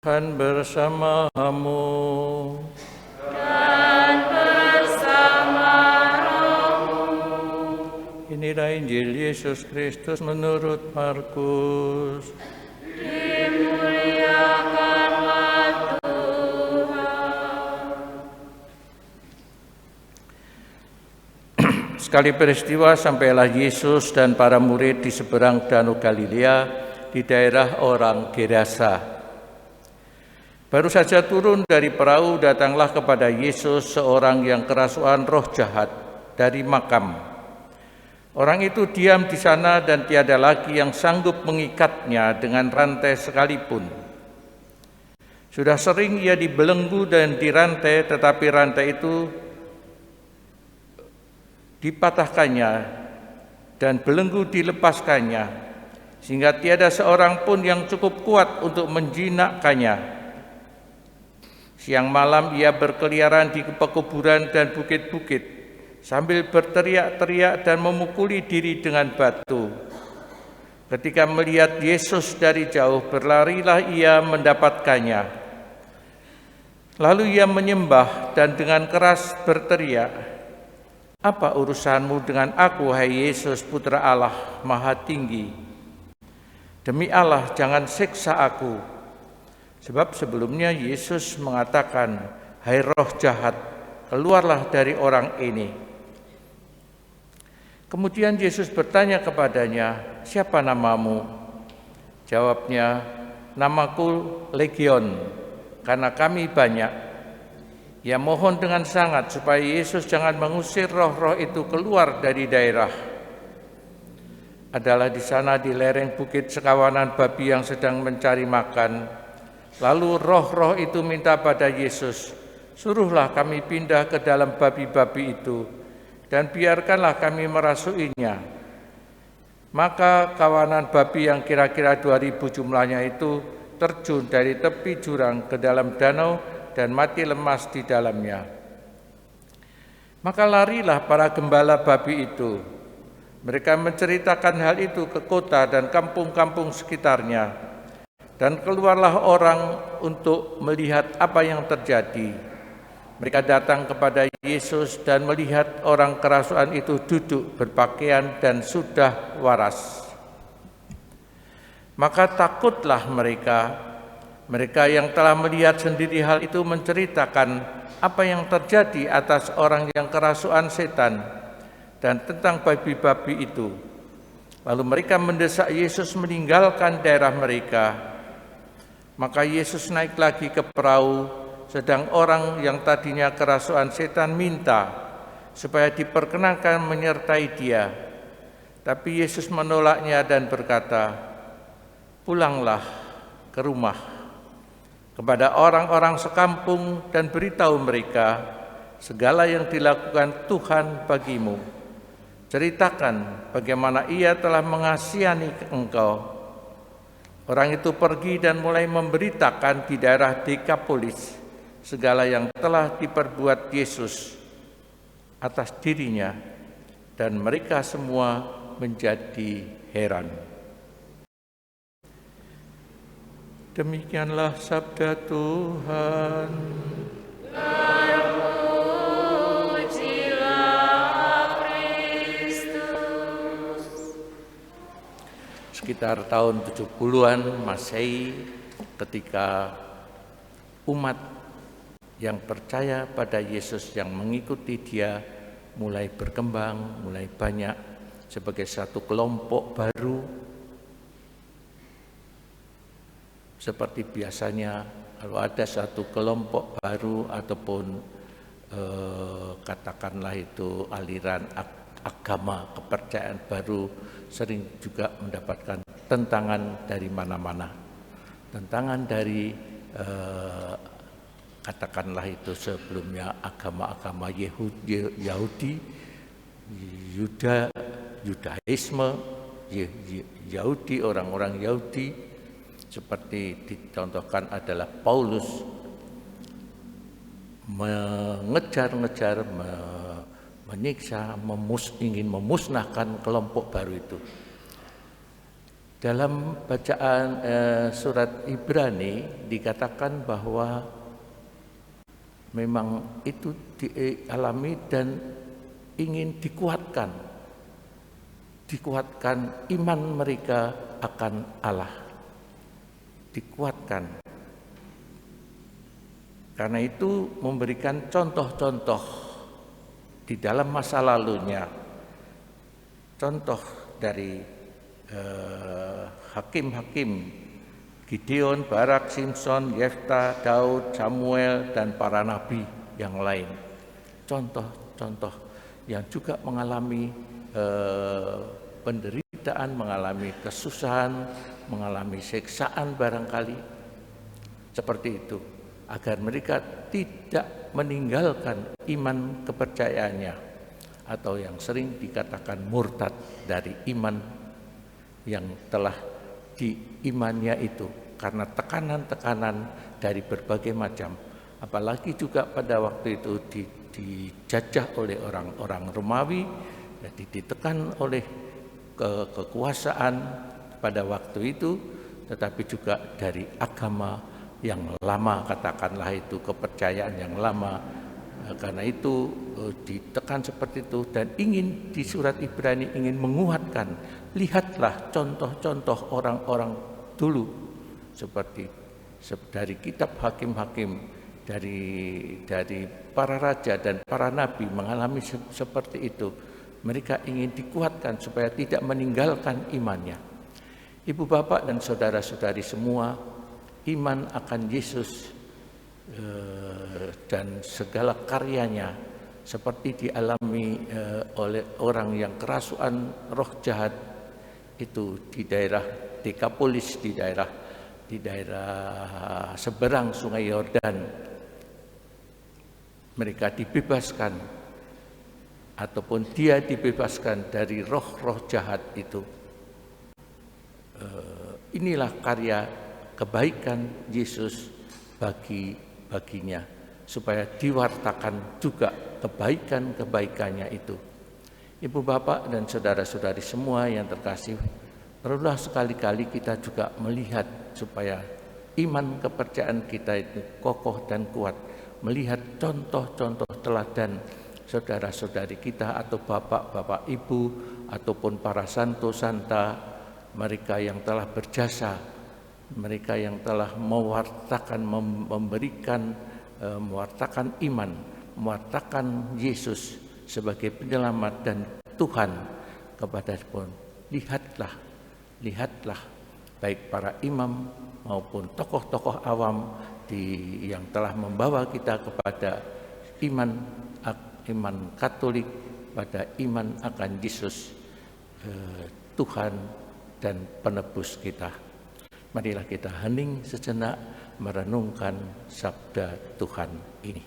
Tuhan bersamamu. Dan bersama rohmu. Inilah Injil Yesus Kristus menurut Markus. Dimuliakanlah Tuhan. Sekali peristiwa sampailah Yesus dan para murid di seberang Danau Galilea di daerah orang Gerasa. Baru saja turun dari perahu, datanglah kepada Yesus seorang yang kerasukan roh jahat dari makam. Orang itu diam di sana dan tiada lagi yang sanggup mengikatnya dengan rantai sekalipun. Sudah sering ia dibelenggu dan dirantai, tetapi rantai itu dipatahkannya dan belenggu dilepaskannya, sehingga tiada seorang pun yang cukup kuat untuk menjinakkannya. Siang malam ia berkeliaran di pekuburan dan bukit-bukit sambil berteriak-teriak dan memukuli diri dengan batu. Ketika melihat Yesus dari jauh, berlarilah ia mendapatkannya. Lalu ia menyembah dan dengan keras berteriak, "Apa urusanmu dengan aku, hai Yesus, Putra Allah Maha Tinggi? Demi Allah, jangan siksa aku." Sebab sebelumnya Yesus mengatakan, "Hai roh jahat, keluarlah dari orang ini." Kemudian Yesus bertanya kepadanya, "Siapa namamu?" Jawabnya, "Namaku Legion, karena kami banyak." Ia mohon dengan sangat supaya Yesus jangan mengusir roh-roh itu keluar dari daerah. Adalah di sana di lereng bukit sekawanan babi yang sedang mencari makan. Lalu roh-roh itu minta pada Yesus, "Suruhlah kami pindah ke dalam babi-babi itu, dan biarkanlah kami merasukinya." Maka kawanan babi yang kira-kira 2.000 jumlahnya itu terjun dari tepi jurang ke dalam danau dan mati lemas di dalamnya. Maka larilah para gembala babi itu. Mereka menceritakan hal itu ke kota dan kampung-kampung sekitarnya. Dan keluarlah orang untuk melihat apa yang terjadi. Mereka datang kepada Yesus dan melihat orang kerasukan itu duduk berpakaian dan sudah waras. Maka takutlah mereka yang telah melihat sendiri hal itu menceritakan apa yang terjadi atas orang yang kerasukan setan dan tentang babi-babi itu. Lalu mereka mendesak Yesus meninggalkan daerah mereka. Maka Yesus naik lagi ke perahu, sedang orang yang tadinya kerasukan setan minta supaya diperkenankan menyertai dia. Tapi Yesus menolaknya dan berkata, "Pulanglah ke rumah kepada orang-orang sekampung dan beritahu mereka segala yang dilakukan Tuhan bagimu. Ceritakan bagaimana Ia telah mengasihani engkau." Orang itu pergi dan mulai memberitakan di daerah Dekapolis segala yang telah diperbuat Yesus atas dirinya, dan mereka semua menjadi heran. Demikianlah sabda Tuhan. Sekitar tahun 70-an Masehi, ketika umat yang percaya pada Yesus, yang mengikuti Dia mulai berkembang, mulai banyak sebagai satu kelompok baru. Seperti biasanya kalau ada satu kelompok baru ataupun katakanlah itu aliran agama, kepercayaan baru, sering juga mendapatkan tentangan dari mana-mana. Tentangan dari katakanlah itu sebelumnya agama-agama Yahudi, Yudaisme, Yahudi, orang-orang Yahudi, seperti dicontohkan adalah Paulus mengejar-ngejar, menyiksa, ingin memusnahkan kelompok baru itu. Dalam bacaan surat Ibrani dikatakan bahwa memang itu dialami dan ingin dikuatkan iman mereka akan Allah, dikuatkan. Karena itu memberikan contoh-contoh di dalam masa lalunya, contoh dari hakim-hakim Gideon, Barak, Simson, Yefta, Daud, Samuel, dan para nabi yang lain. Contoh-contoh yang juga mengalami penderitaan, mengalami kesusahan, mengalami siksaan barangkali. Seperti itu. Agar mereka tidak meninggalkan iman kepercayaannya, atau yang sering dikatakan murtad dari iman yang telah diimannya itu, karena tekanan-tekanan dari berbagai macam. Apalagi juga pada waktu itu dijajah oleh orang-orang Romawi, jadi ditekan oleh kekuasaan pada waktu itu, tetapi juga dari agama yang lama, katakanlah itu kepercayaan yang lama. Karena itu ditekan seperti itu, dan ingin di surat Ibrani ingin menguatkan, lihatlah contoh-contoh orang-orang dulu, seperti dari kitab hakim-hakim, dari para raja dan para nabi mengalami seperti itu. Mereka ingin dikuatkan supaya tidak meninggalkan imannya. Ibu bapak dan saudara-saudari semua, iman akan Yesus dan segala karyanya seperti dialami oleh orang yang kerasuan roh jahat itu di daerah Dekapolis, di daerah seberang Sungai Yordan. Mereka dibebaskan, ataupun dia dibebaskan dari roh-roh jahat itu. Inilah karya kebaikan Yesus baginya, supaya diwartakan juga kebaikan-kebaikannya itu. Ibu bapak dan saudara-saudari semua yang terkasih, perlulah sekali-kali kita juga melihat supaya iman kepercayaan kita itu kokoh dan kuat, melihat contoh-contoh teladan saudara-saudari kita, atau bapak-bapak ibu, ataupun para santo-santa, mereka yang telah berjasa, mereka yang telah mewartakan, mewartakan iman, mewartakan Yesus sebagai penyelamat dan Tuhan kepada pun. Lihatlah baik para imam maupun tokoh-tokoh awam yang telah membawa kita kepada iman Katolik, pada iman akan Yesus Tuhan dan penebus kita. Marilah kita hening sejenak merenungkan sabda Tuhan ini.